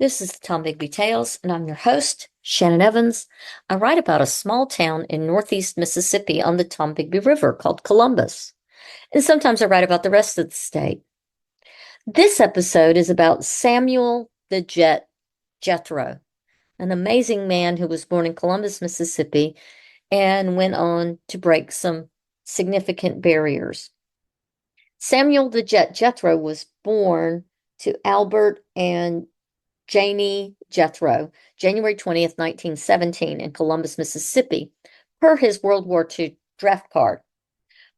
This is the Tom Bigby Tales, and I'm your host, Shannon Evans. I write about a small town in northeast Mississippi on the Tom Bigby River called Columbus. And sometimes I write about the rest of the state. This episode is about Samuel the Jet Jethro, an amazing man who was born in Columbus, Mississippi, and went on to break some significant barriers. Samuel the Jet Jethro was born to Albert and Janie Jethro, January 20th, 1917, in Columbus, Mississippi, per his World War II draft card.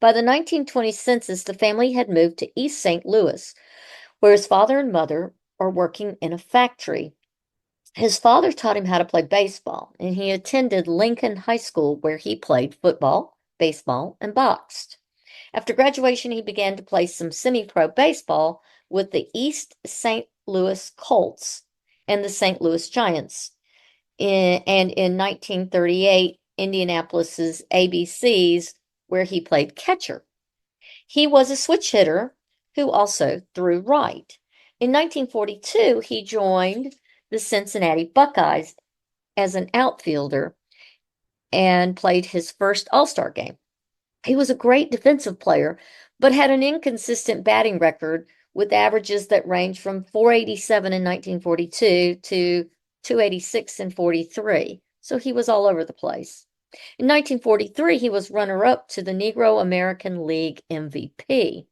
By the 1920 census, the family had moved to East St. Louis, where his father and mother are working in a factory. His father taught him how to play baseball, and he attended Lincoln High School, where he played football, baseball, and boxed. After graduation, he began to play some semi-pro baseball with the East St. Louis Colts and the St. Louis Giants. And in 1938, Indianapolis's ABCs, where he played catcher. He was a switch hitter who also threw right. In 1942, he joined the Cincinnati Buckeyes as an outfielder and played his first All-Star game. He was a great defensive player, but had an inconsistent batting record with averages that range from 487 in 1942 to 286 in 43. So he was all over the place. In 1943, he was runner-up to the Negro American League MVP.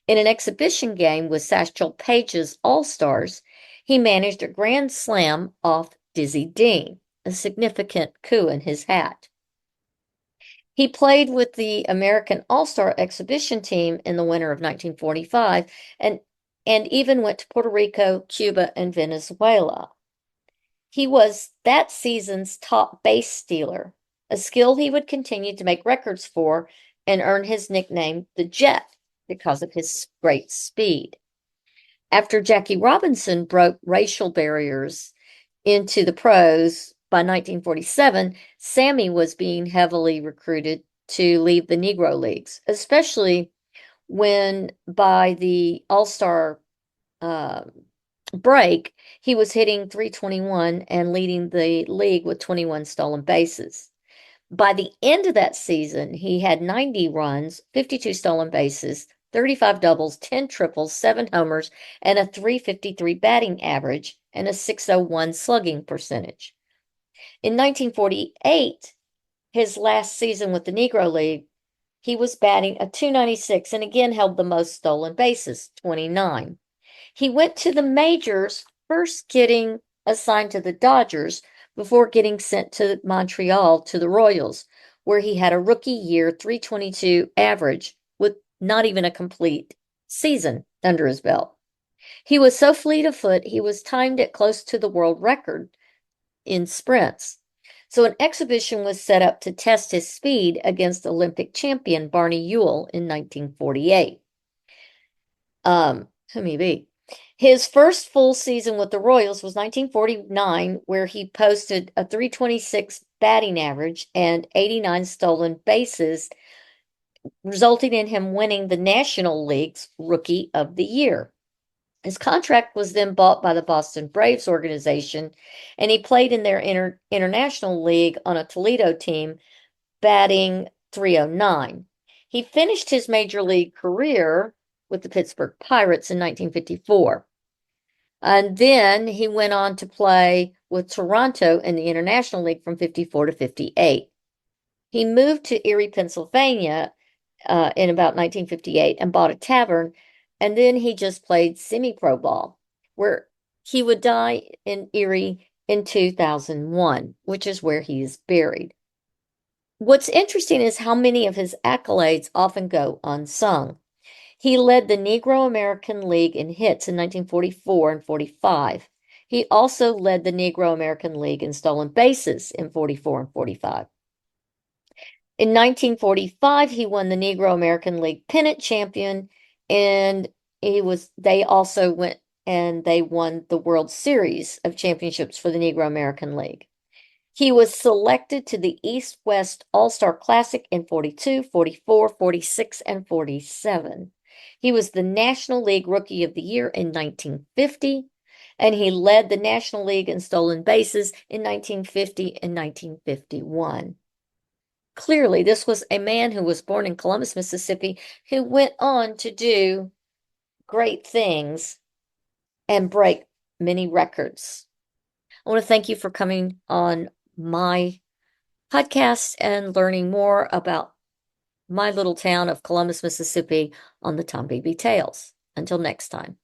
In an exhibition game with Satchel Paige's All-Stars, he managed a grand slam off Dizzy Dean, a significant coup in his hat. He played with the American All-Star exhibition team in the winter of 1945 and even went to Puerto Rico, Cuba, and Venezuela. He was that season's top base stealer, a skill he would continue to make records for and earn his nickname, the Jet, because of his great speed. After Jackie Robinson broke racial barriers into the pros by 1947, Sammy was being heavily recruited to leave the Negro Leagues, especially when by the All-Star break, he was hitting .321 and leading the league with 21 stolen bases. By the end of that season, he had 90 runs, 52 stolen bases, 35 doubles, 10 triples, 7 homers, and a .353 batting average and a .601 slugging percentage. In 1948, his last season with the Negro League, he was batting a .296 and again held the most stolen bases, 29. He went to the majors, first getting assigned to the Dodgers before getting sent to Montreal to the Royals, where he had a rookie year .322 average with not even a complete season under his belt. He was so fleet of foot, he was timed at close to the world record in sprints. So an exhibition was set up to test his speed against Olympic champion Barney Ewell in 1948. Whom he beat. His first full season with the Royals was 1949, where he posted a .326 batting average and 89 stolen bases, resulting in him winning the National League's Rookie of the Year. His contract was then bought by the Boston Braves organization, and he played in their international league on a Toledo team, batting .309. He finished his major league career with the Pittsburgh Pirates in 1954. And then he went on to play with Toronto in the International League from 54 to 58. He moved to Erie, Pennsylvania in about 1958 and bought a tavern, and then he just played semi-pro ball, where he would die in Erie in 2001, which is where he is buried. What's interesting is how many of his accolades often go unsung. He led the Negro American League in hits in 1944 and 45. He also led the Negro American League in stolen bases in 44 and 45. In 1945, he won the Negro American League pennant champion, and they also went and they won the World Series of Championships for the Negro American League. He was selected to the East-West All-Star Classic in 42, 44, 46, and 47. He was the National League Rookie of the Year in 1950 and he led the National League in stolen bases in 1950 and 1951. Clearly, this was a man who was born in Columbus, Mississippi, who went on to do great things and break many records. I want to thank you for coming on my podcast and learning more about my little town of Columbus, Mississippi on the Tom Beebe Tales. Until next time.